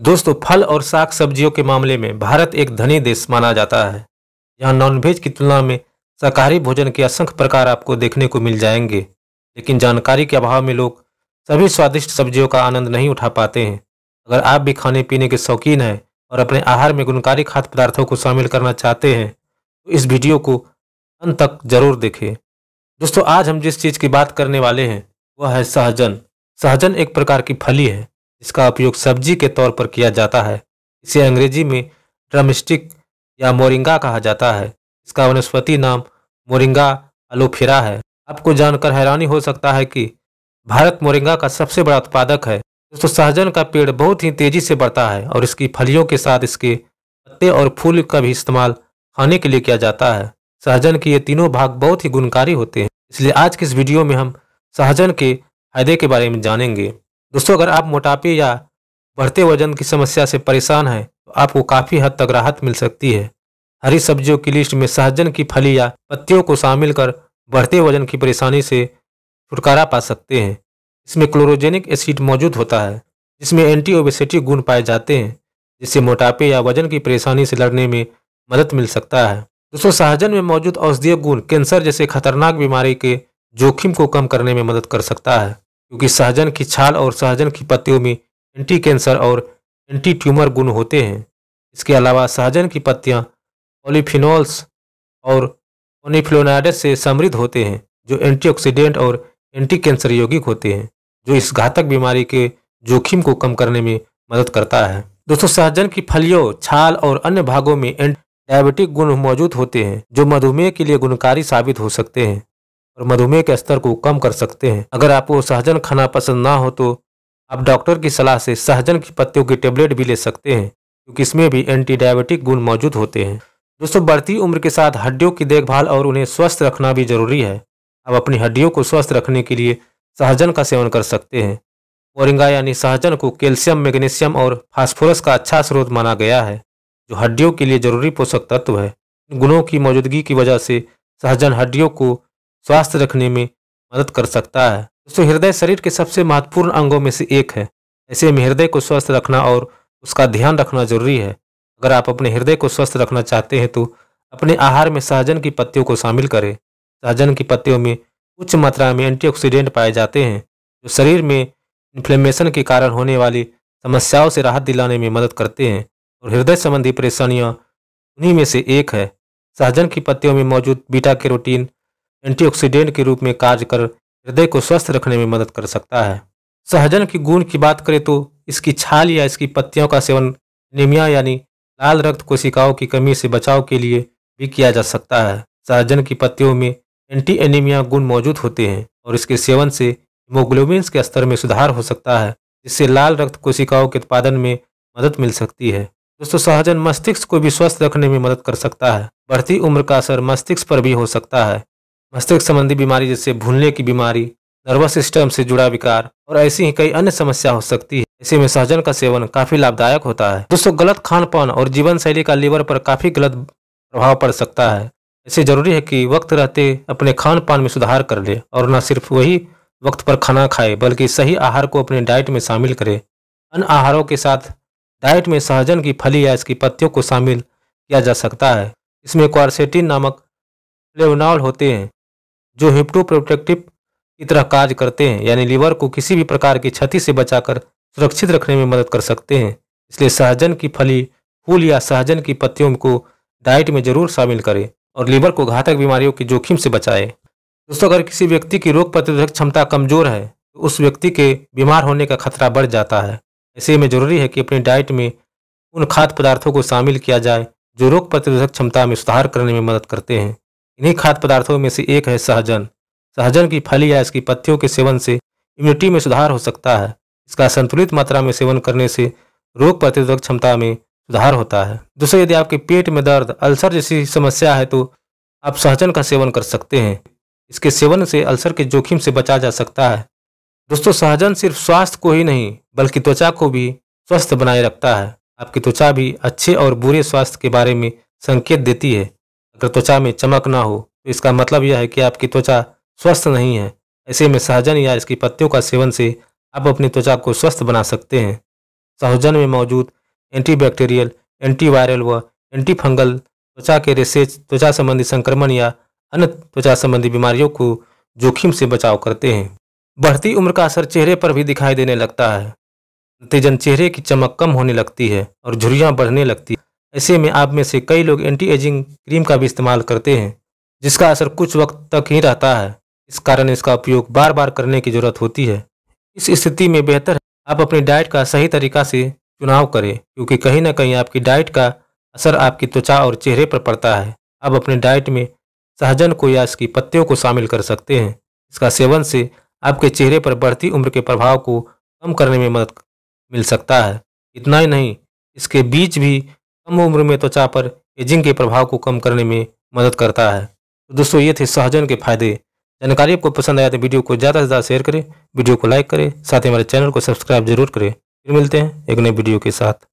दोस्तों, फल और साग सब्जियों के मामले में भारत एक धनी देश माना जाता है। यहाँ नॉनवेज की तुलना में शाकाहारी भोजन के असंख्य प्रकार आपको देखने को मिल जाएंगे। लेकिन जानकारी के अभाव में लोग सभी स्वादिष्ट सब्जियों का आनंद नहीं उठा पाते हैं। अगर आप भी खाने पीने के शौकीन हैं और अपने आहार में गुणकारी खाद्य पदार्थों को शामिल करना चाहते हैं तो इस वीडियो को अंत तक जरूर देखें। दोस्तों, आज हम जिस चीज़ की बात करने वाले हैं वह है सहजन। सहजन एक प्रकार की फली है जिसका उपयोग सब्जी के तौर पर किया जाता है। इसे अंग्रेजी में ड्रमस्टिक या मोरिंगा कहा जाता है। इसका वनस्पति नाम मोरिंगा अलोफेरा है। आपको जानकर हैरानी हो सकता है कि भारत मोरिंगा का सबसे बड़ा उत्पादक है। दोस्तों, सहजन का पेड़ बहुत ही तेजी से बढ़ता है और इसकी फलियों के साथ इसके पत्ते और फूल का भी इस्तेमाल खाने के लिए किया जाता है। सहजन के ये तीनों भाग बहुत ही गुणकारी होते हैं, इसलिए आज के इस वीडियो में हम सहजन के फायदे के बारे में जानेंगे। दोस्तों, अगर आप मोटापे या बढ़ते वजन की समस्या से परेशान हैं तो आपको काफ़ी हद तक राहत मिल सकती है। हरी सब्जियों की लिस्ट में सहजन की फली या पत्तियों को शामिल कर बढ़ते वजन की परेशानी से छुटकारा पा सकते हैं। इसमें क्लोरोजेनिक एसिड मौजूद होता है जिसमें एंटी ओबेसिटी गुण पाए जाते हैं, जिससे मोटापे या वजन की परेशानी से लड़ने में मदद मिल सकता है। दोस्तों, सहजन में मौजूद औषधीय गुण कैंसर जैसे खतरनाक बीमारी के जोखिम को कम करने में मदद कर सकता है, क्योंकि सहजन की छाल और सहजन की पत्तियों में एंटी कैंसर और एंटी ट्यूमर गुण होते हैं। इसके अलावा सहजन की पत्तियां पॉलीफिनोल्स और पॉलीफ्लोनाइड्स से समृद्ध होते हैं, जो एंटीऑक्सीडेंट और एंटी कैंसर यौगिक होते हैं, जो इस घातक बीमारी के जोखिम को कम करने में मदद करता है। दोस्तों, सहजन की फलियों, छाल और अन्य भागों में डायबिटिक गुण मौजूद होते हैं, जो मधुमेह के लिए गुणकारी साबित हो सकते हैं और मधुमेह के स्तर को कम कर सकते हैं। अगर आपको सहजन खाना पसंद ना हो तो आप डॉक्टर की सलाह से सहजन की पत्तियों की टेबलेट भी ले सकते हैं, क्योंकि इसमें भी एंटी डायबिटिक गुण मौजूद होते हैं। दोस्तों, बढ़ती उम्र के साथ हड्डियों की देखभाल और उन्हें स्वस्थ रखना भी जरूरी है। आप अपनी हड्डियों को स्वस्थ रखने के लिए सहजन का सेवन कर सकते हैं। मोरिंगा यानी सहजन को कैल्शियम, मैग्नीशियम और फास्फोरस का अच्छा स्रोत माना गया है, जो हड्डियों के लिए जरूरी पोषक तत्व है। इन गुणों की मौजूदगी की वजह से सहजन हड्डियों को स्वस्थ रखने में मदद कर सकता है। दोस्तों, हृदय शरीर के सबसे महत्वपूर्ण अंगों में से एक है। ऐसे में हृदय को स्वस्थ रखना और उसका ध्यान रखना जरूरी है। अगर आप अपने हृदय को स्वस्थ रखना चाहते हैं तो अपने आहार में सहजन की पत्तियों को शामिल करें। सहजन की पत्तियों में उच्च मात्रा में एंटीऑक्सीडेंट पाए जाते हैं, जो शरीर में इन्फ्लेमेशन के कारण होने वाली समस्याओं से राहत दिलाने में मदद करते हैं और हृदय संबंधी परेशानियां उन्हीं में से एक है। सहजन की पत्तियों में मौजूद बीटा कैरोटीन एंटीऑक्सीडेंट के रूप में कार्य कर हृदय को स्वस्थ रखने में मदद कर सकता है। सहजन की गुण की बात करें तो इसकी छाल या इसकी पत्तियों का सेवन एनीमिया यानी लाल रक्त कोशिकाओं की कमी से बचाव के लिए भी किया जा सकता है। सहजन की पत्तियों में एंटी एनीमिया गुण मौजूद होते हैं और इसके सेवन से हीमोग्लोबिन के स्तर में सुधार हो सकता है, जिससे लाल रक्त कोशिकाओं के उत्पादन में मदद मिल सकती है। दोस्तों, सहजन मस्तिष्क को भी स्वस्थ रखने में मदद कर सकता है। बढ़ती उम्र का असर मस्तिष्क पर भी हो सकता है। मस्तिष्क संबंधी बीमारी जैसे भूलने की बीमारी, नर्वस सिस्टम से जुड़ा विकार और ऐसी ही कई अन्य समस्या हो सकती है। ऐसे में सहजन का सेवन काफी लाभदायक होता है। दोस्तों, गलत खान पान और जीवन शैली का लीवर पर काफी गलत प्रभाव पड़ सकता है। ऐसे जरूरी है कि वक्त रहते अपने खान पान में सुधार कर ले और न सिर्फ वही वक्त पर खाना खाए बल्कि सही आहार को अपने डाइट में शामिल करे। अन्य आहारों के साथ डाइट में सहजन की फली या इसकी पत्तियों को शामिल किया जा सकता है। इसमें क्वारसेटिन नामक फ्लेवोनॉल होते हैं, जो हिप्टोप्रोटेक्टिव की तरह कार्य करते हैं, यानी लीवर को किसी भी प्रकार की क्षति से बचाकर सुरक्षित रखने में मदद कर सकते हैं। इसलिए सहजन की फली, फूल या सहजन की पत्तियों को डाइट में जरूर शामिल करें और लीवर को घातक बीमारियों के जोखिम से बचाएं। दोस्तों, अगर किसी व्यक्ति की रोग प्रतिरोधक क्षमता कमजोर है तो उस व्यक्ति के बीमार होने का खतरा बढ़ जाता है। ऐसे में जरूरी है कि अपनी डाइट में उन खाद्य पदार्थों को शामिल किया जाए जो रोग प्रतिरोधक क्षमता में सुधार करने में मदद करते हैं। इन्हीं खाद्य पदार्थों में से एक है सहजन। सहजन की फली या इसकी पत्तियों के सेवन से इम्यूनिटी में सुधार हो सकता है। इसका संतुलित मात्रा में सेवन करने से रोग प्रतिरोधक क्षमता में सुधार होता है। दूसरे, यदि आपके पेट में दर्द, अल्सर जैसी समस्या है तो आप सहजन का सेवन कर सकते हैं। इसके सेवन से अल्सर के जोखिम से बचा जा सकता है। दोस्तों, सहजन सिर्फ स्वास्थ्य को ही नहीं बल्कि त्वचा को भी स्वस्थ बनाए रखता है। आपकी त्वचा भी अच्छे और बुरे स्वास्थ्य के बारे में संकेत देती है। अगर त्वचा में चमक ना हो तो इसका मतलब यह है कि आपकी त्वचा स्वस्थ नहीं है। ऐसे में सहजन या इसकी पत्तियों का सेवन से आप अपनी त्वचा को स्वस्थ बना सकते हैं। सहजन में मौजूद एंटीबैक्टीरियल, एंटीवायरल व एंटीफंगल त्वचा के रेशेज त्वचा संबंधी संक्रमण या अन्य त्वचा संबंधी बीमारियों को जोखिम से बचाव करते हैं। बढ़ती उम्र का असर चेहरे पर भी दिखाई देने लगता है। नतीजन चेहरे की चमक कम होने लगती है और झुर्रियां बढ़ने लगती है। ऐसे में आप में से कई लोग एंटी एजिंग क्रीम का भी इस्तेमाल करते हैं, जिसका असर कुछ वक्त तक ही रहता है। इस कारण इसका उपयोग बार बार करने की जरूरत होती है। इस स्थिति में बेहतर है आप अपनी डाइट का सही तरीका से चुनाव करें, क्योंकि कहीं ना कहीं आपकी डाइट का असर आपकी त्वचा और चेहरे पर पड़ता है। आप अपनी डाइट में सहजन को या इसकी पत्तियों को शामिल कर सकते हैं। इसका सेवन से आपके चेहरे पर बढ़ती उम्र के प्रभाव को कम करने में मदद मिल सकता है। इतना ही नहीं, इसके बीज भी कम उम्र में त्वचा पर एजिंग के प्रभाव को कम करने में मदद करता है। तो दोस्तों, ये थे सहजन के फायदे। जानकारी आपको पसंद आया तो वीडियो को ज़्यादा से ज़्यादा शेयर करें, वीडियो को लाइक करें, साथ ही हमारे चैनल को सब्सक्राइब जरूर करें। फिर मिलते हैं एक नए वीडियो के साथ।